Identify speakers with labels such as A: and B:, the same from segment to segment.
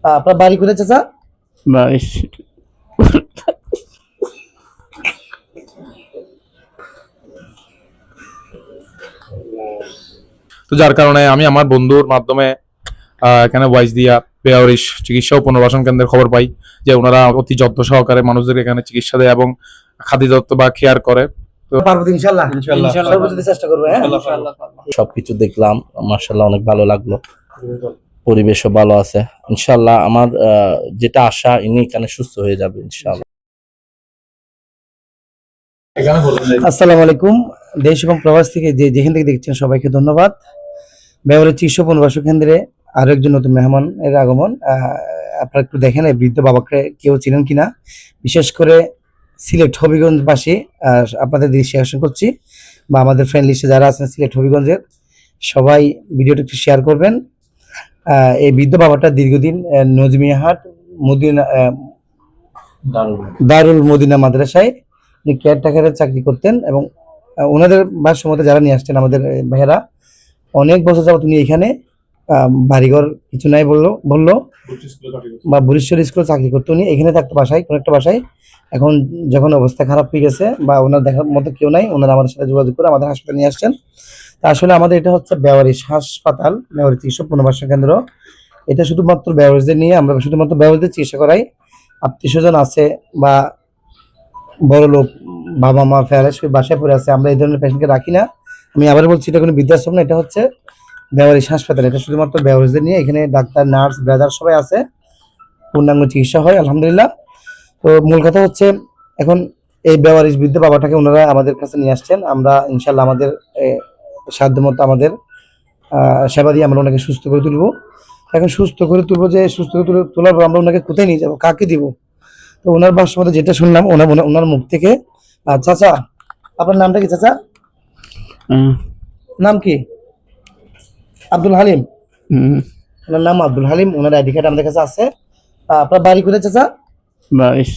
A: আপনার বাড়ি কোথায় চাচা?
B: বাইশ।
C: তো যার কারণে আমি আমার বন্ধুর মাধ্যমে এখানে ভয়েস দিয়া বেয়ারিশ চিকিৎসা ও পুনর্বাসন কেন্দ্রের খবর পাই যে ওনারা অতি যত্ন সহকারে মানুষদের এখানে চিকিৎসা দেয় এবং খাদ্যযত্ন বা কেয়ার করে। তো
A: পারবো তো ইনশাল্লাহ।
C: ইনশাআল্লাহ।
A: সর্বোচ্চ চেষ্টা করবো। হ্যাঁ,
D: সবকিছু দেখলাম, মার্শাল্লাহ অনেক ভালো লাগলো, পরিবেশও ভালো আছে। ইনশাল্লাহ আমার যেটা আশা, ইনি এখানে সুস্থ হয়ে যাবে ইনশাল্লাহ।
A: আসসালামু আলাইকুম। দেশ এবং প্রবাস থেকে যেখান থেকে দেখছেন সবাইকে ধন্যবাদ। বেওয়ারি চিকিৎসা পুনর্বাসন কেন্দ্রে আরো একজন নতুন মেহমান এর আগমন। আপনারা একটু দেখেন এই বৃদ্ধ বাবাকে কেউ চিনেন কিনা, বিশেষ করে সিলেট হবিগঞ্জবাসী আপনাদের দৃষ্টি আকর্ষণ করছি, বা আমাদের ফ্রেন্ড লিস্টে যারা আছেন সিলেট হবিগঞ্জের সবাই ভিডিওটা একটু শেয়ার করবেন। এই বৃদ্ধ বাবাটা দীর্ঘদিন নজমিয়াহাট মদিনা দারুল মদিনা মাদ্রাসায় কেয়ারটেকারের চাকরি করতেন, এবং ওনাদের ভাষ্য মতে যারা নিয়ে আসছেন আমাদের ভাইয়েরা, অনেক বছর যাবত উনি এখানে বাড়িঘর কিছু নাই বললো বা বরিশাল স্কুলে চাকরি করতো। উনি এখানে থাকতো বাসায়, কোন একটা বাসায়। এখন যখন অবস্থা খারাপ হয়ে গেছে বা ওনার দেখার মতো কেউ নাই, ওনারা আমাদের সাথে যোগাযোগ করে আমাদের হাসপাতালে নিয়ে আসছেন। তা আসলে আমাদের এটা হচ্ছে বেওয়ারিশ হাসপাতাল, বেওয়ারি চিকিৎসা পুনর্বাসন কেন্দ্র। এটা শুধুমাত্র বেওয়ারিশদের নিয়ে, আমরা শুধুমাত্র বেওয়ারিশদের চিকিৎসা করাই। আত্মীয় স্বজন আছে বা বড় লোক বাবা মা ফেরাস বাসায় পড়ে আছে, আমরা এই ধরনের পেশেন্টকে রাখি না। আমি আবার বলছি, এটা কোনো বৃদ্ধাশ্রম না, এটা হচ্ছে বেওয়ারিশ হাসপাতাল। এটা শুধুমাত্র বেওয়ারিশদের নিয়ে, এখানে ডাক্তার নার্স ব্রাদার সবাই আছে, পূর্ণাঙ্গ চিকিৎসা হয় আলহামদুলিল্লাহ। তো মূল কথা হচ্ছে, এখন এই বেওয়ারিশ বৃদ্ধ বাবাটাকে ওনারা আমাদের কাছে নিয়ে আসছেন। আমরা ইনশাল্লাহ আমাদের সাধ্যমতো আমাদের সেবা দিয়ে আমরা ওনাকে সুস্থ করে তুলবো। এখন সুস্থ করে তুলবো, যে সুস্থ করে তোলার পর আমরা ওনাকে কোথায় নিয়ে যাবো, কাকে দিব? তো ওনার ভাষ্য মতে যেটা শুনলাম ওনার মুখ থেকে। চাচা, আপনার নামটা কি চাচা? নাম কি? আব্দুল হালিম। ওনার নাম আব্দুল হালিম। ওনার আইডি কার্ড আমাদের কাছে আছে। আপনার বাড়ি কোথায় চাচা?
B: বাইশ।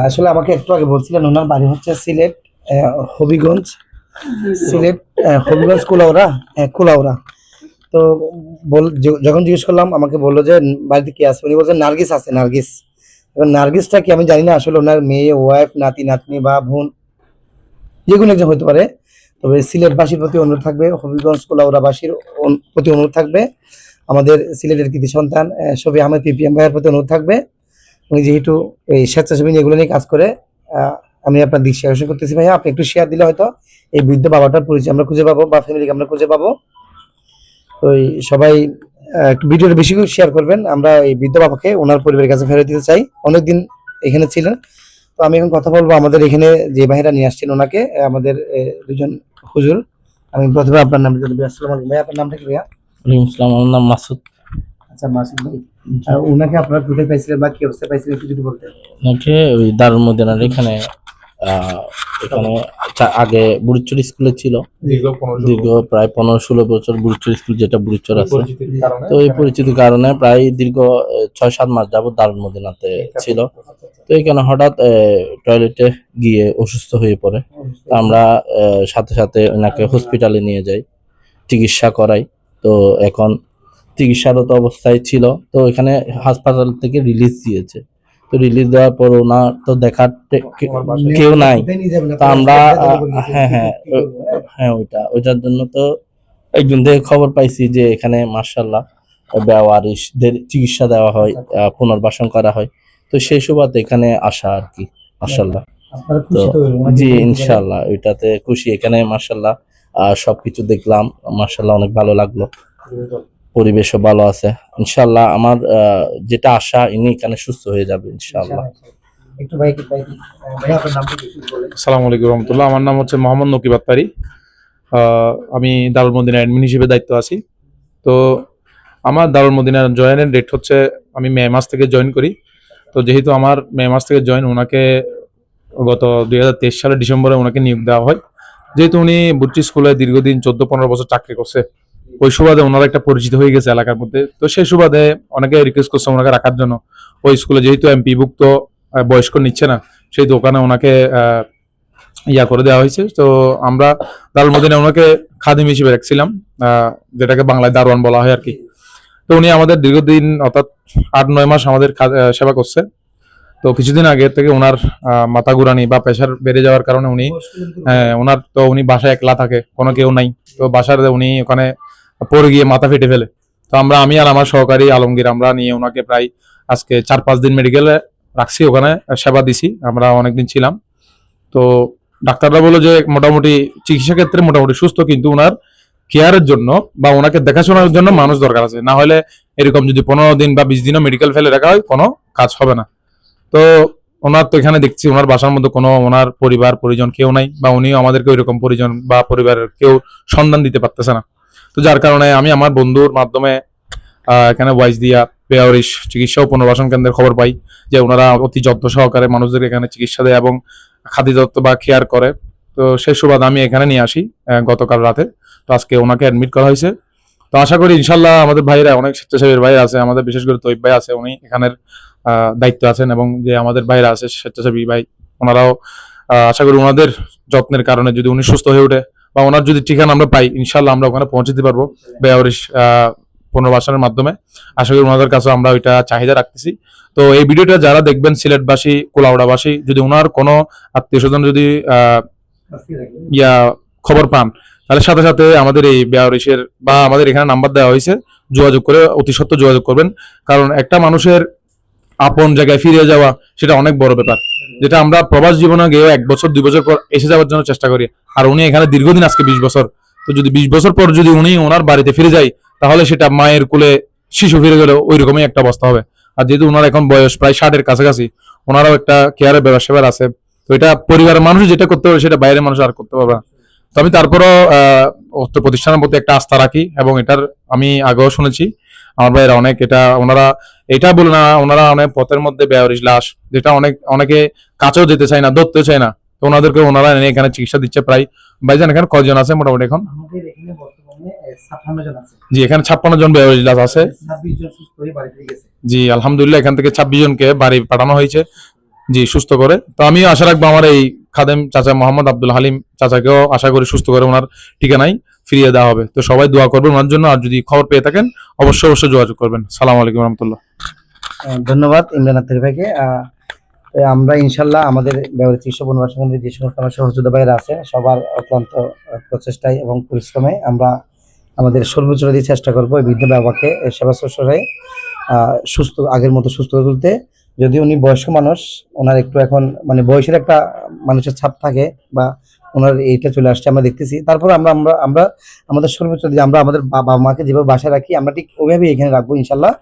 A: আসলে আমাকে একটু আগে বলছিলেন ওনার বাড়ি হচ্ছে সিলেট হবিগঞ্জ, সিলেট হবিগঞ্জ কুলাউড়া। তো যখন জিজ্ঞেস করলাম আমাকে বললো যে বাড়িতে কে আছে, উনি বলছেন নার্গিস আছে, নার্গিস। এবার নার্গিসটা কি আমি জানি না, আসলে ওনার মেয়ে, ওয়াইফ, নাতি নাতনি বা বোন যে কোনো একজন হতে পারে। তবে সিলেটবাসীর প্রতি অনুরোধ থাকবে, হবিগঞ্জ কুলাউড়াবাসীর প্রতি অনুরোধ থাকবে, আমাদের সিলেটের কৃতি সন্তান শফি আহমেদ পিপিএম ভাইয়ের প্রতি অনুরোধ থাকবে। উনি যেহেতু এই স্বেচ্ছাসেবী নিয়ে এগুলো নিয়ে কাজ করে, আমি আপনার দৃষ্টি আকর্ষণ করতেছি ভাইয়া, আপনি একটু শেয়ার দিলে হয়তো এই বৃদ্ধ বাবাটার পরিচয় আমরা খুঁজে পাবো বা ফ্যামিলিকে আমরা খুঁজে পাবো। তো সবাই একটু ভিডিওটা বেশি করে শেয়ার করবেন। আমরা এই বৃদ্ধ বাবাকে ওনার পরিবারের কাছে ফেরত দিতে চাই, অনেকদিন এখানে ছিলেন। তো আমি এখন কথা বলবো আমাদের এখানে যে ভাইরা নিয়ে আসছেন ওনাকে, আমাদের দুজন হুজুর। আমি প্রথমে আপনার নাম জানবো। আসসালামু আলাইকুম ভাই, আপনার নামটা কি ভাইয়া?
D: ওয়ালাইকুম আসসালাম, আমার নাম মাসুদ।
A: আচ্ছা মাসুদ ভাই, ওনাকে আপনারা কোথায় পাইছিলেন বা কি অবস্থায় পাইছিলেন একটু যদি বলতেন।
D: ওনাকে ওই দারুল মদিনার এখানে এখানে আগে বুড়িচর স্কুলে ছিল, দীর্ঘ প্রায় 15-16 বছর বুড়িচর স্কুল, যেটা বুড়িচর আছে। তো এই পরিচিতির কারণে প্রায় দীর্ঘ 6-7 মাস যাবত দারুল মদিনাতে ছিল। তো এখানে হঠাৎ টয়লেটে গিয়ে অসুস্থ হয়ে পড়ে। তো আমরা সাথে সাথে ওনাকে হসপিটালে নিয়ে যাই, চিকিৎসা করাই। তো এখন চিকিৎসারত অবস্থায় ছিল, তো এখানে হাসপাতাল থেকে রিলিজ দিয়েছে। তো রিলিজ দেওয়ার পর ওনার তো দেখার কেউ নাই। তা আমরা হ্যাঁ ওইটার জন্য তো একজন থেকে খবর পাইছি যে এখানে মার্শাল্লাহ বেওয়ারিশদের চিকিৎসা দেওয়া হয়, পুনর্বাসন করা হয়। তো সেই সুবাদে এখানে আসা আর কি, মার্শাল্লাহ। তো জি ইনশাল্লাহ ওইটাতে খুশি। এখানে মার্শাল্লাহ সবকিছু দেখলাম, মার্শাল্লাহ অনেক ভালো লাগলো, পরিবেশও ভালো আছে। ইনশাল্লাহ আমার যেটা আশা, ইনি এখানে সুস্থ হয়ে যাবে ইনশাল্লাহ।
C: আসসালামু আলাইকুম রহমতুল্লাহ। আমার নাম হচ্ছে মোহাম্মদ নকিব আত্তারি। আমি দারুল মদিনা অ্যাডমিন হিসেবে দায়িত্ব আছি। তো আমার দারুল মদিনার জয়েনের ডেট হচ্ছে, আমি মে মাস থেকে জয়েন করি। তো যেহেতু আমার মে মাস থেকে জয়েন, ওনাকে গত 2023 সালের ডিসেম্বরে ওনাকে নিয়োগ দেওয়া হয়। যেহেতু উনি বুচ্চি স্কুলে দীর্ঘদিন 14-15 বছর চাকরি করছে, ওই সুবাদে ওনার একটা পরিচিত হয়ে গেছে এলাকার মধ্যে। তো সেই সুবাদে অনেকে রিকোয়েস্ট করছে ওনাকে রাখার জন্য। ওই স্কুলে যেহেতু এমপি ভুক্ত বয়স্ক নিচ্ছে না, সেই দোকানে ওনাকে ইয়া করে দেওয়া হয়েছে। তো আমরা দারুল মদিনায় ওনাকে খাদিম হিসেবে রাখছিলাম, যেটাকে বাংলায় দারোয়ান বলা হয় আর কি। তো উনি আমাদের দীর্ঘদিন অর্থাৎ 8-9 মাস আমাদের সেবা করছে। তো কিছুদিন আগে থেকে ওনার মাথা ঘুরানি বা প্রেশার বেড়ে যাওয়ার কারণে উনি বাসায় একলা থাকে, কোনো কেউ নাই। তো বাসার উনি ওখানে পড়ে গিয়ে মাথা ফেটে ফেলে। তো আমি আর আমার সহকারী আলমগীর আমরা নিয়ে ওনাকে প্রায় আজকে 4-5 দিন মেডিকেলে রাখছি, ওখানে সেবা দিছি, আমরা অনেকদিন ছিলাম। তো ডাক্তাররা বললো যে মোটামুটি চিকিৎসা ক্ষেত্রে মোটামুটি সুস্থ, কিন্তু ওনার কেয়ারের জন্য বা ওনাকে দেখাশোনার জন্য মানুষ দরকার আছে, না হলে এরকম যদি 15 দিন বা 20 দিনও মেডিকেল ফেলে রাখা হয় কোনো কাজ হবে না। তো ওনার তো এখানে দেখছি ওনার বাসার মধ্যে কোনো ওনার পরিবার পরিজন কেউ নাই, বা উনিও আমাদেরকে ওইরকম পরিজন বা পরিবারের কেউ সন্ধান দিতে পারতেছে না। তো যার কারণে আমি আমার বন্ধুর মাধ্যমে এখানে ওয়াইজ দিয়া বেয়ারিশ চিকিৎসা ও পুনর্বাসন কেন্দ্রের খবর পাই যে ওনারা অতি যত্ন সহকারে মানুষদেরকে এখানে চিকিৎসা দেয় এবং খাদ্যযত্ন বা কেয়ার করে। তো সেই সুবাদে আমি এখানে নিয়ে আসি গতকাল রাতে। তো আজকে ওনাকে অ্যাডমিট করা হয়েছে। তো আশা করি ইনশাল্লাহ আমাদের ভাইরা, অনেক স্বেচ্ছাসেবীর ভাই আছে আমাদের, বিশেষ করে তৈব ভাই আছে, উনি এখানের দায়িত্ব আছেন, এবং যে আমাদের ভাইরা আছে স্বেচ্ছাসেবী ভাই, ওনারাও আশা করি ওনাদের যত্নের কারণে যদি উনি সুস্থ হয়ে ওঠে বা ওনার যদি ঠিকানা আমরা পাই, ইনশাল্লাহ আমরা ওখানে পৌঁছে দিতে পারবো বেয়ারিশ পুনর্বাসনের মাধ্যমে। আশা করি ওনাদের কাছে আমরা ওইটা চাহিদা রাখতেছি। তো এই ভিডিওটা যারা দেখবেন সিলেটবাসী, কুলাউড়াবাসী, যদি ওনার কোনো আত্মীয় স্বজন যদি খবর পান, তাহলে সাথে সাথে আমাদের এই বেয়ারিশের বা আমাদের এখানে নাম্বার দেওয়া হয়েছে, যোগাযোগ করে অতি সত্ত্বর যোগাযোগ করবেন। কারণ একটা মানুষের আপন জায়গায় ফিরে যাওয়া সেটা অনেক বড় ব্যাপার, যেটা আমরা প্রবাস জীবনে গিয়েও 1 বছর 2 বছর পর এসে যাওয়ার জন্য চেষ্টা করি। আর উনি এখানে দীর্ঘদিন, আজকে 20 বছর। তো যদি 20 বছর পর যদি উনি ওনার বাড়িতে ফিরে যায়, তাহলে সেটা মায়ের কোলে শিশু ফিরে গেলে ওই রকমই একটা অবস্থা হবে। আর যেহেতু ওনার এখন বয়স প্রায় 60-এর কাছাকাছি, ওনারাও একটা কেয়ারের ব্যবস্থা আছে। তো এটা পরিবারের মানুষ যেটা করতে পারবে সেটা বাইরের মানুষ আর করতে পারবে না। তো আমি তারপরও অর্থ প্রতিষ্ঠানের প্রতি একটা আস্থা রাখি, এবং এটার আমি আগেও শুনেছি আমার ভাইয়েরা অনেক ওনারা এটা বলে না, ওনারা অনেক পথের মধ্যে বেয়ারিশ লাশ, যেটা অনেকে কাছেও যেতে চায় না, ধরতেও চায় না, তো ওনাদেরকে ওনারা এনে এখানে চিকিৎসা দিচ্ছে। প্রায় ভাইজান এখানে কয়জন আছে মোটামুটি এখন?
A: আমাদের এখানে বর্তমানে 56 জন আছে।
C: জি, এখানে 56 জন বেয়ারিশ লাশ আছে।
A: 26 জন সুস্থ হয়ে বাড়ি ফিরে গেছে।
C: জি আলহামদুলিল্লাহ, এখান থেকে 26 জনকে বাড়ি পাঠানো হয়েছে, জি সুস্থ করে। তো আমিও আশা রাখবো আমার এই খাদেম চাচা মোহাম্মদ আব্দুল হালিম চাচাকেও আশা করি সুস্থ করে ওনার ঠিকানায় ফিরিয়ে দেওয়া হবে। তো সবাই দোয়া করবেন ওনার জন্য, আর যদি খবর পেয়ে থাকেন অবশ্যই অবশ্যই যোগাযোগ করবেন। সালাম আলাইকুম রহমতুল্লাহ।
A: ধন্যবাদ ইমরান আত্তারি ভাইকে। আমরা ইনশাল্লাহ আমাদের ব্যবহারিক চিকিৎসা পুনর্বাসন কেন্দ্রে যে সমস্ত আমার সহযোদ্ধা ভাইরা আছে, সবার অত্যন্ত প্রচেষ্টায় এবং পরিশ্রমে আমরা আমাদের সর্বোচ্চ দিয়ে চেষ্টা করবো এই বৃদ্ধ বাবাকে সেবা শুশ্রূষায় সুস্থ, আগের মতো সুস্থ করে তুলতে। যদি উনি বয়স্ক মানুষ, ওনার একটু এখন মানে বয়সের একটা মানুষের ছাপ থাকে, বা ওনার এইটা চলে আসছে আমরা দেখতেছি, তারপর আমরা আমরা আমরা আমাদের সর্বোচ্চ দিয়ে আমরা আমাদের বাবা মাকে যেভাবে বাসায় রাখি, আমরা ঠিক ওইভাবেই এখানে রাখবো ইনশাল্লাহ।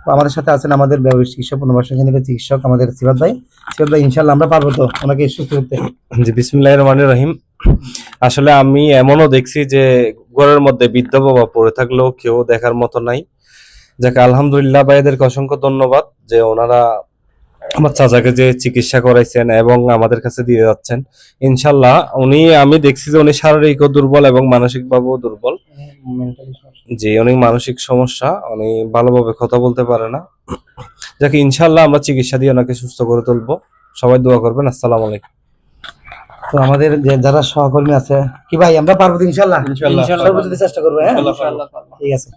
A: তো আমাদের সাথে আছেন আমাদের ব্যবসায়িক চিকিৎসা পুনর্বাসন কেন্দ্রের চিকিৎসক আমাদের সিবাত ভাই। সিবাত ভাই, ইনশাল্লাহ আমরা পারবো তো ওনাকে সুস্থ করতে?
E: জি, বিসমিল্লাহির রহমানির রহিম। আসলে আমি এমনও দেখছি যে ঘরের মধ্যে বৃদ্ধ বাবা পড়ে থাকলেও কেউ দেখার মতো নাই। যাকে আলহামদুলিল্লাহ, ভাইদেরকে অসংখ্য ধন্যবাদ যে ওনারা আমার চাচাকে যে চিকিৎসা করাইছেন এবং আমাদের কাছে দিয়ে যাচ্ছেন। ইনশাল্লাহ আমি দেখছি যে উনি শারীরিকও দুর্বল এবং মানসিকভাবেও দুর্বল। জি, অনেক মানসিক সমস্যা, উনি ভালোভাবে কথা বলতে পারে না। যাকে ইনশাল্লাহ আমরা চিকিৎসা দিয়ে ওনাকে সুস্থ করে তুলবো। সবাই দোয়া করবেন। আসসালামু আলাইকুম।
A: তো আমাদের যারা সহকর্মী আছে, কি ভাই আমরা পারবো তো ইনশাল্লাহ? সর্বোচ্চ চেষ্টা করবো। হ্যাঁ, ঠিক আছে।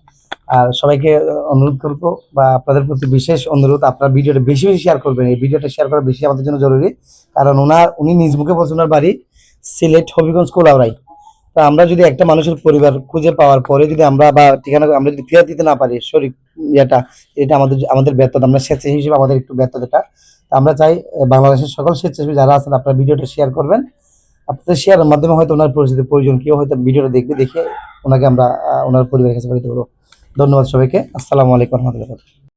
A: আর সবাইকে অনুরোধ করবো, বা আপনাদের প্রতি বিশেষ অনুরোধ, আপনারা ভিডিওটা বেশি বেশি শেয়ার করবেন। এই ভিডিওটা শেয়ার করা বেশি আমাদের জন্য জরুরি, কারণ উনি নিজ মুখে বলছেন ওনার বাড়ি সিলেট হবিগঞ্জ কুলাউড়ায়। তা আমরা যদি একটা মানুষের পরিবার খুঁজে পাওয়ার পরে যদি আমরা বা ঠিকানা আমরা যদি ফেরত দিতে না পারি, শরীর এটা আমাদের ব্যর্থতা, আমরা স্বেচ্ছাসেবী হিসেবে আমাদের একটু ব্যর্থতা। আমরা চাই বাংলাদেশের সকল স্বেচ্ছাসেবী যারা আছেন, আপনারা ভিডিওটা শেয়ার করবেন। আপনাদের শেয়ারের মাধ্যমে হয়তো ওনার পরিচিত প্রয়োজন কেউ হয়তো ভিডিওটা দেখে ওনাকে আমরা ওনার পরিবারের কাছে পাঠাতে পারবো। ধন্যবাদ সবাইকে। আসসালামু আলাইকুম রহমতুল্লাহ।